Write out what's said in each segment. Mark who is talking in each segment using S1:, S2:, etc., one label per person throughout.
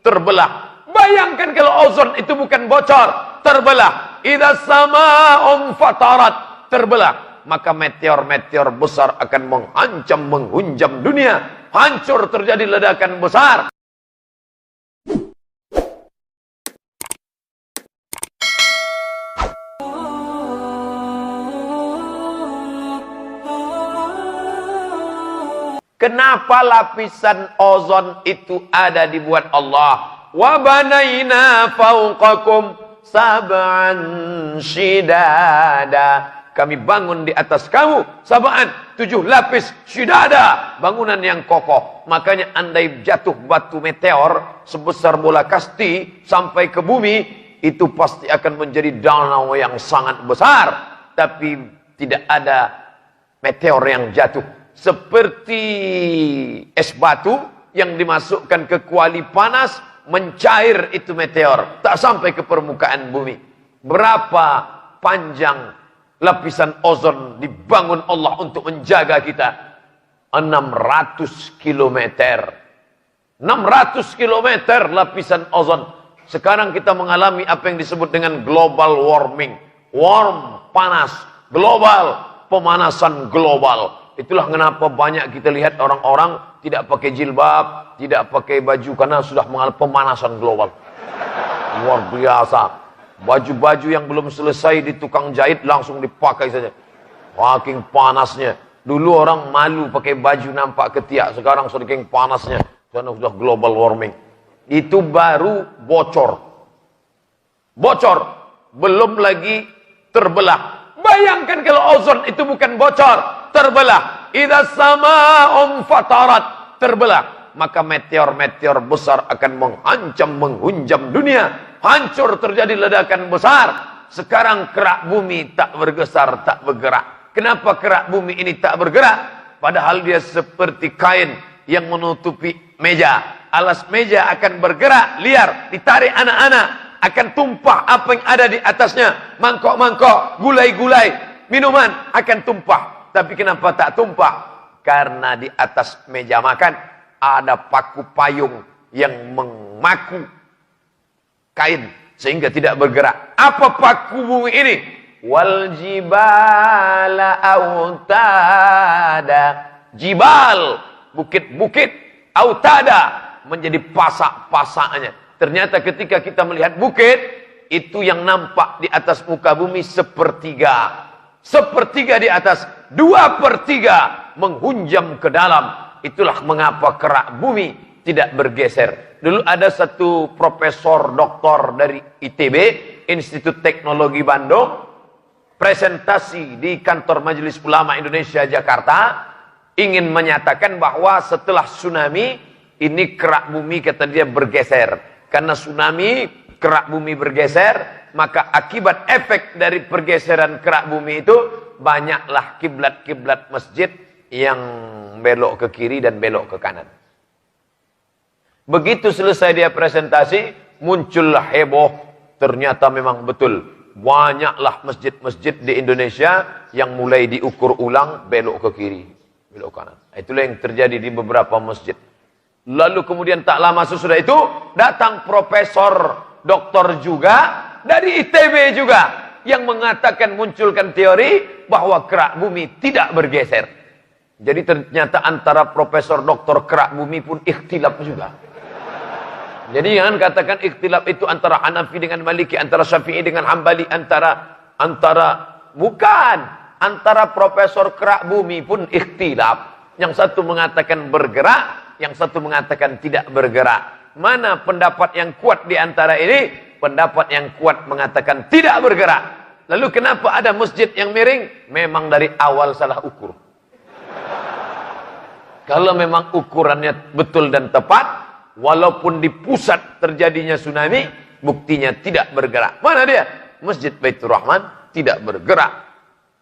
S1: terbelah. Bayangkan kalau ozon itu bukan bocor, terbelah. Idza sama'un fatarat, terbelah. Maka meteor-meteor besar akan mengancam, menghunjam dunia. Hancur, terjadi ledakan besar. Kenapa lapisan ozon itu ada dibuat Allah? Wa banaina fawqakum sab'an shidada. Kami bangun di atas kamu sab'an, 7 lapis shidada, bangunan yang kokoh. Makanya andai jatuh batu meteor sebesar bola kasti sampai ke bumi, itu pasti akan menjadi danau yang sangat besar. Tapi tidak ada meteor yang jatuh. Seperti es batu yang dimasukkan ke kuali panas, mencair itu meteor, tak sampai ke permukaan bumi. Berapa panjang lapisan ozon dibangun Allah untuk menjaga kita? 600 km. 600 km lapisan ozon. Sekarang kita mengalami apa yang disebut dengan global warming. Warm, panas, global, pemanasan global. Itulah kenapa banyak kita lihat orang-orang tidak pakai jilbab, tidak pakai baju, karena sudah mengalami pemanasan global. Luar biasa. Baju-baju yang belum selesai di tukang jahit langsung dipakai saja. Saking panasnya. Dulu orang malu pakai baju nampak ketiak, sekarang saking panasnya. Karena sudah global warming. Itu baru bocor. Bocor. Belum lagi terbelah. Bayangkan kalau ozon itu bukan bocor, terbelah. Idza sama'un fatarat, terbelah. Maka meteor-meteor besar akan mengancam, menghunjam dunia. Hancur, terjadi ledakan besar. Sekarang kerak bumi tak bergeser, tak bergerak. Kenapa kerak bumi ini tak bergerak? Padahal dia seperti kain yang menutupi meja. Alas meja akan bergerak, liar, ditarik anak-anak. Akan tumpah apa yang ada di atasnya. Mangkok-mangkok, gulai-gulai, minuman akan tumpah. Tapi kenapa tak tumpah? Karena di atas meja makan ada paku payung yang memaku kain sehingga tidak bergerak. Apa paku bumi ini? Wal jibala autada. Jibal, bukit-bukit, autada, menjadi pasak-pasaknya. Ternyata ketika kita melihat bukit, itu yang nampak di atas muka bumi sepertiga. Sepertiga di atas, 2/3 menghunjam ke dalam. Itulah mengapa kerak bumi tidak bergeser. Dulu ada satu profesor doktor dari ITB, Institut Teknologi Bandung, presentasi di kantor Majelis Ulama Indonesia Jakarta, ingin menyatakan bahwa setelah tsunami, ini kerak bumi kata dia bergeser. Karena tsunami, kerak bumi bergeser, maka akibat efek dari pergeseran kerak bumi itu, banyaklah kiblat-kiblat masjid yang belok ke kiri dan belok ke kanan. Begitu selesai dia presentasi, muncullah heboh. Ternyata memang betul. Banyaklah masjid-masjid di Indonesia yang mulai diukur ulang, belok ke kiri, belok ke kanan. Itulah yang terjadi di beberapa masjid. Lalu kemudian tak lama sesudah itu, datang profesor doktor juga dari ITB juga yang mengatakan, munculkan teori bahwa kerak bumi tidak bergeser. Jadi ternyata antara profesor doktor kerak bumi pun ikhtilaf juga. Jadi jangan katakan ikhtilaf itu antara Hanafi dengan Maliki, antara Syafi'i dengan Hambali, bukan. Antara profesor kerak bumi pun ikhtilaf. Yang satu mengatakan bergerak, yang satu mengatakan tidak bergerak. Mana pendapat yang kuat di antara ini? Pendapat yang kuat mengatakan tidak bergerak. Lalu kenapa ada masjid yang miring? Memang dari awal salah ukur. Kalau memang ukurannya betul dan tepat, walaupun di pusat terjadinya tsunami, buktinya tidak bergerak. Mana dia? Masjid Baitur Rahman tidak bergerak.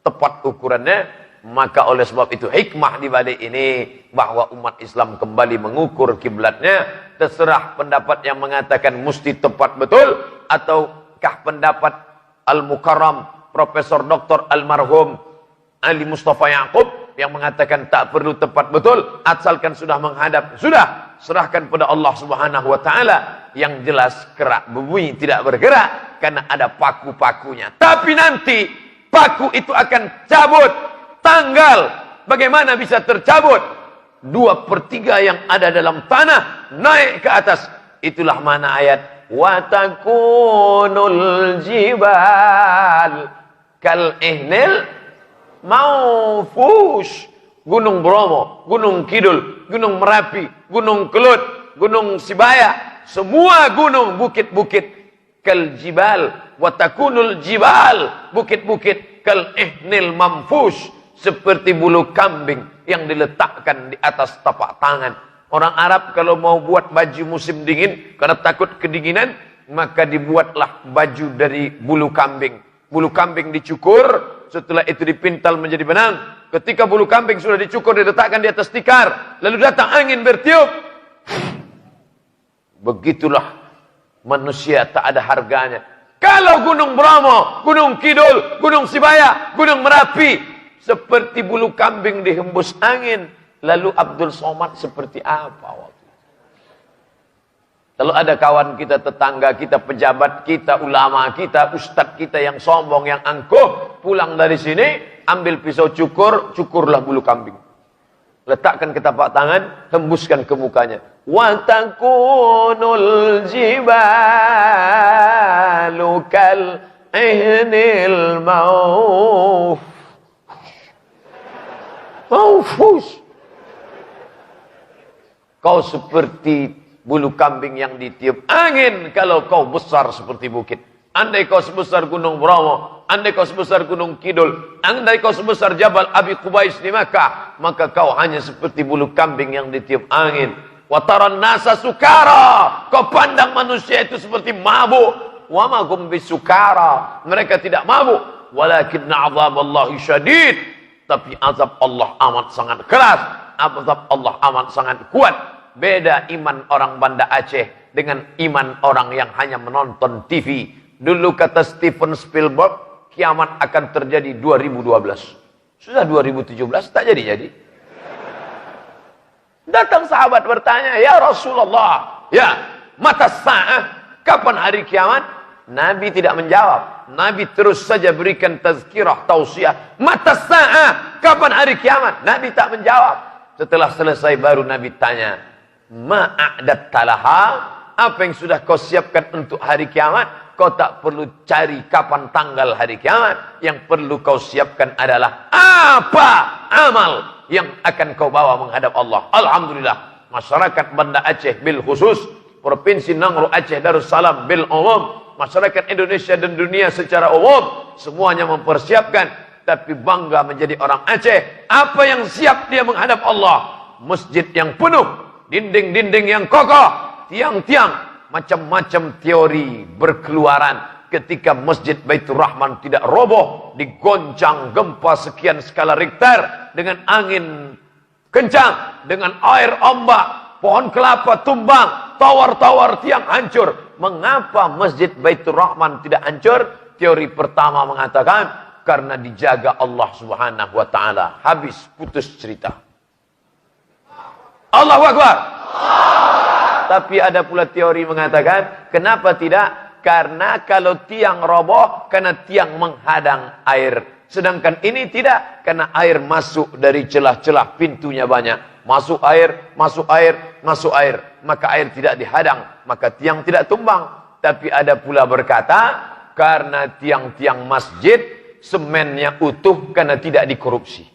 S1: Tepat ukurannya. Maka oleh sebab itu hikmah di balik ini, bahwa umat Islam kembali mengukur kiblatnya. Terserah pendapat yang mengatakan mesti tepat betul, ataukah pendapat Al-Mukarram Profesor Dr. Almarhum Ali Mustafa Yaakob yang mengatakan tak perlu tepat betul, asalkan sudah menghadap. Sudah, serahkan pada Allah Subhanahu wa taala. Yang jelas kerak bumi tidak bergerak karena ada paku-pakunya. Tapi nanti paku itu akan cabut. Tanggal bagaimana bisa tercabut? 2/3 yang ada dalam tanah naik ke atas. Itulah mana ayat wa takunul jibal kal ihnil manfush. Gunung Bromo, Gunung Kidul, Gunung Merapi, Gunung Kelut, Gunung Sibaya, semua gunung, bukit-bukit kal jibal wa takunul jibal, bukit-bukit kal ihnil manfush, seperti bulu kambing yang diletakkan di atas tapak tangan. Orang Arab kalau mau buat baju musim dingin karena takut kedinginan, maka dibuatlah baju dari bulu kambing. Bulu kambing dicukur, setelah itu dipintal menjadi benang. Ketika bulu kambing sudah dicukur, diletakkan di atas tikar, lalu datang angin bertiup. Begitulah manusia tak ada harganya. Kalau Gunung Bromo, Gunung Kidul, Gunung Sibaya, Gunung Merapi seperti bulu kambing dihembus angin, lalu Abdul Somad seperti apa waktu itu? Kalau ada kawan kita, tetangga kita, pejabat kita, ulama kita, ustadz kita yang sombong, yang angkuh, pulang dari sini, ambil pisau cukur, cukurlah bulu kambing. Letakkan ke tapak tangan, hembuskan ke mukanya. Wa takunul jibalu kal ihnil manfush. Kau seperti bulu kambing yang ditiup angin kalau kau besar seperti bukit. Andai kau sebesar Gunung Bromo, andai kau sebesar Gunung Kidul, andai kau sebesar Jabal Abi Qubais di Makkah, maka kau hanya seperti bulu kambing yang ditiup angin. Wa taran nasa sukara, kau pandang manusia itu seperti mabuk. Wa ma hum bisukara, mereka tidak mabuk. Walakinna azaballahi syadid, tapi azab Allah amat sangat keras, azab Allah amat sangat kuat. Beda iman orang Banda Aceh dengan iman orang yang hanya menonton TV. Dulu kata Steven Spielberg, kiamat akan terjadi 2012. Sudah 2017 tak jadi-jadi. Datang sahabat bertanya, "Ya Rasulullah, ya, mata sa'ah, kapan hari kiamat?" Nabi tidak menjawab. Nabi terus saja berikan tazkirah, tausiah. Mata sa'ah, kapan hari kiamat? Nabi tak menjawab. Setelah selesai baru Nabi tanya, "Ma'adat talaha?" Apa yang sudah kau siapkan untuk hari kiamat? Kau tak perlu cari kapan tanggal hari kiamat. Yang perlu kau siapkan adalah apa amal yang akan kau bawa menghadap Allah. Alhamdulillah, masyarakat Banda Aceh bil khusus, Provinsi Nangro Aceh Darussalam bil umum, masyarakat Indonesia dan dunia secara umum, semuanya mempersiapkan. Tapi bangga menjadi orang Aceh. Apa yang siap dia menghadap Allah? Masjid yang penuh, dinding-dinding yang kokoh, tiang-tiang, macam-macam teori berkeluaran ketika Masjid Baitur Rahman tidak roboh, digoncang gempa sekian skala Richter, dengan angin kencang, dengan air ombak, pohon kelapa tumbang, tower-tower tiang hancur. Mengapa Masjid Baitur Rahman tidak hancur? Teori pertama mengatakan karena dijaga Allah Subhanahu wa taala. Habis, putus cerita. Allahu Akbar. Tapi ada pula teori mengatakan, kenapa tidak? Karena kalau tiang roboh, karena tiang menghadang air. Sedangkan ini tidak, karena air masuk dari celah-celah, pintunya banyak. Masuk air, masuk air, masuk air. Maka air tidak dihadang, maka tiang tidak tumbang. Tapi ada pula berkata, karena tiang-tiang masjid, semennya utuh karena tidak dikorupsi.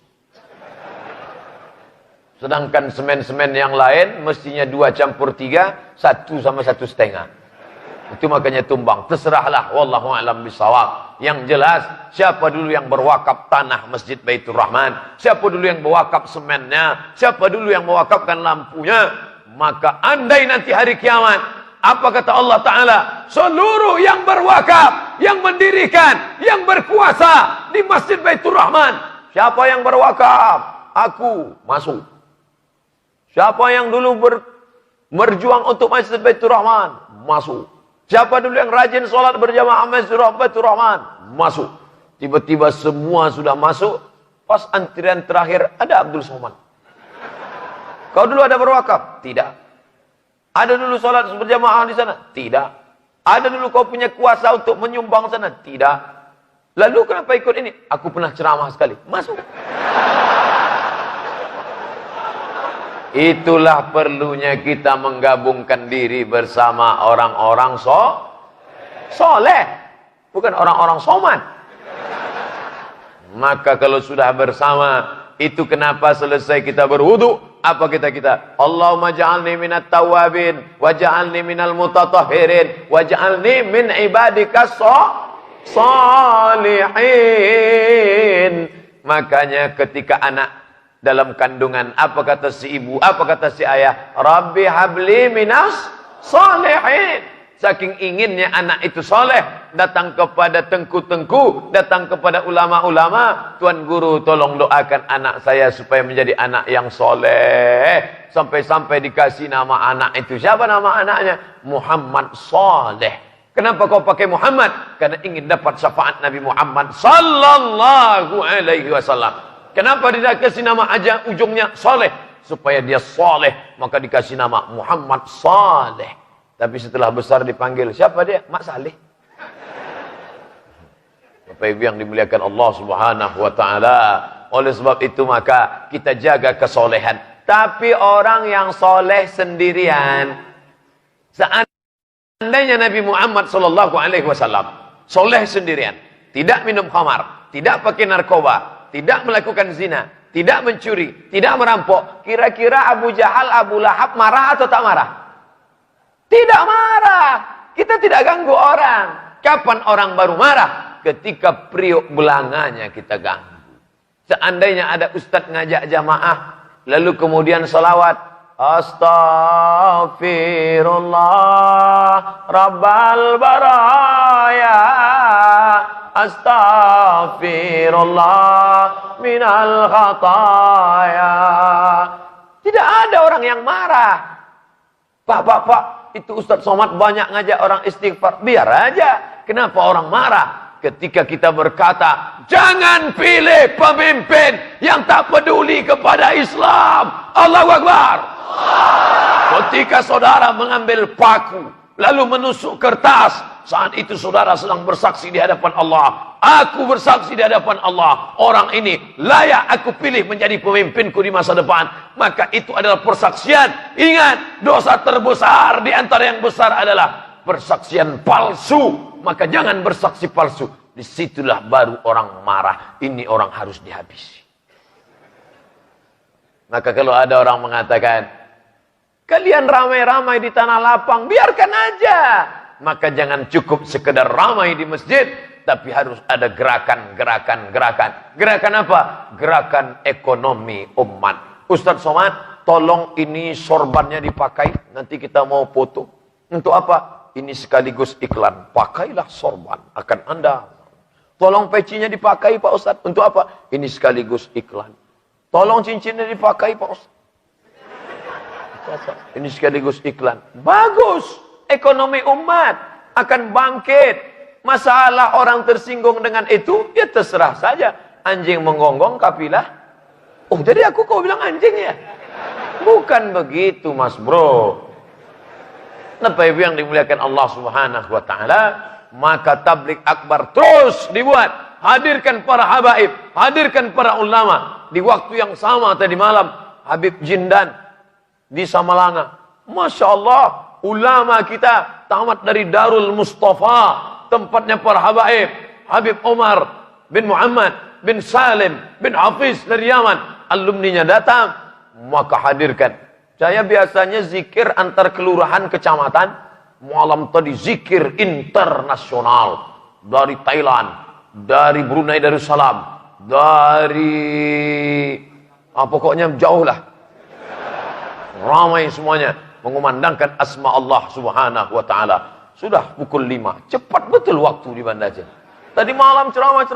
S1: Sedangkan semen-semen yang lain mestinya 2+3, 1 sama 1,5. Itu makanya tumbang. Terserahlah, wallahu a'lam bishawab. Yang jelas, siapa dulu yang berwakaf tanah Masjid Baitur Rahman? Siapa dulu yang berwakaf semennya? Siapa dulu yang mewakafkan lampunya? Maka andai nanti hari kiamat, apa kata Allah Ta'ala? Seluruh yang berwakaf, yang mendirikan, yang berkuasa di Masjid Baitur Rahman. Siapa yang berwakaf? Aku masuk. Siapa yang dulu berjuang untuk Masjid Baitur Rahman? Masuk. Siapa dulu yang rajin sholat berjamaah Masjid Baitur Rahman? Masuk. Tiba-tiba semua sudah masuk. Pas antrian terakhir ada Abdul Somad. Kau dulu ada berwakaf? Tidak. Ada dulu sholat berjamaah di sana? Tidak. Ada dulu kau punya kuasa untuk menyumbang sana? Tidak. Lalu kenapa ikut ini? Aku pernah ceramah sekali. Masuk. Itulah perlunya kita menggabungkan diri bersama orang-orang soleh. Bukan orang-orang somat. Maka kalau sudah bersama, itu kenapa selesai kita berwudu, apa kita? Allahumma ja'alni minat tawabin, wa ja'alni minal mutatahhirin, wa ja'alni min ibadika salihin. Makanya ketika anak dalam kandungan, apa kata si ibu, apa kata si ayah? Rabbi habli minas salihin. Saking inginnya anak itu soleh, datang kepada tengku-tengku, datang kepada ulama-ulama, Tuan Guru tolong doakan anak saya supaya menjadi anak yang soleh. Sampai-sampai dikasih nama anak itu. Siapa nama anaknya? Muhammad Saleh. Kenapa kau pakai Muhammad? Karena ingin dapat syafaat Nabi Muhammad sallallahu alaihi wasallam. Kenapa dia kasih nama aja ujungnya Saleh? Supaya dia soleh, maka dikasih nama Muhammad Saleh. Tapi setelah besar dipanggil, siapa dia? Mak Saleh. Bapak Ibu yang dimuliakan Allah Subhanahu wa taala. Oleh sebab itu maka kita jaga kesolehan. Tapi orang yang soleh sendirian, seandainya Nabi Muhammad sallallahu alaihi wasallam soleh sendirian, tidak minum khamar, tidak pakai narkoba, tidak melakukan zina, tidak mencuri, tidak merampok, kira-kira Abu Jahal, Abu Lahab marah atau tak marah? Tidak marah. Kita tidak ganggu orang. Kapan orang baru marah? Ketika periuk belanganya kita ganggu. Seandainya ada ustadz ngajak jamaah, lalu kemudian salawat, Astaghfirullah Rabbal Baraya, Astaghfirullah minal khataya. Tidak ada orang yang marah. Pak, itu Ustadz Somad banyak ngajak orang istighfar. Biar aja. Kenapa orang marah? Ketika kita berkata, jangan pilih pemimpin yang tak peduli kepada Islam. Allahu Akbar. Ketika saudara mengambil paku, lalu menusuk kertas, saat itu saudara sedang bersaksi di hadapan Allah. Aku bersaksi di hadapan Allah, orang ini layak aku pilih menjadi pemimpinku di masa depan. Maka itu adalah persaksian. Ingat, dosa terbesar di antara yang besar adalah persaksian palsu. Maka jangan bersaksi palsu. Disitulah baru orang marah. Ini orang harus dihabisi. Maka kalau ada orang mengatakan, kalian ramai-ramai di tanah lapang, biarkan aja. Maka jangan cukup sekedar ramai di masjid, tapi harus ada gerakan. Gerakan apa? Gerakan ekonomi umat. Ustadz Somad, tolong ini sorbannya dipakai, nanti kita mau foto. Untuk apa? Ini sekaligus iklan. Pakailah sorban, akan Anda. Tolong pecinya dipakai Pak Ustadz. Untuk apa? Ini sekaligus iklan. Tolong cincinnya dipakai Pak Ustadz. Ini sekaligus iklan. Bagus. Ekonomi umat akan bangkit. Masalah orang tersinggung dengan itu, ya terserah saja. Anjing menggonggong kafilah. Oh, jadi kau bilang anjing ya? Bukan begitu, Mas Bro. Bapak Ibu yang dimuliakan Allah Subhanahu wa taala, maka tablik akbar terus dibuat. Hadirkan para habaib, hadirkan para ulama. Di waktu yang sama tadi malam, Habib Jindan di Samalanga. Masya Allah, ulama kita tamat dari Darul Mustafa, tempatnya para habaib. Habib Omar bin Muhammad bin Salim bin Hafiz dari Yaman, alumninya datang, maka hadirkan. Saya biasanya zikir antar kelurahan kecamatan, malam tadi zikir internasional dari Thailand, dari Brunei Darussalam, dari pokoknya jauh lah, ramai semuanya mengumandangkan asma Allah Subhanahu wa taala. Sudah pukul 5, cepat betul waktu di Banda Aceh. Tadi malam ceramah 1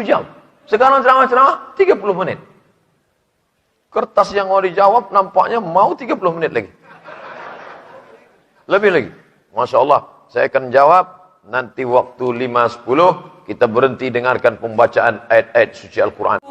S1: jam. Sekarang ceramah 30 menit. Kertas yang mau dijawab nampaknya mau 30 menit lagi. Lebih lagi. Masya Allah. Saya akan jawab nanti waktu 5.10 kita berhenti dengarkan pembacaan ayat-ayat suci Al-Quran.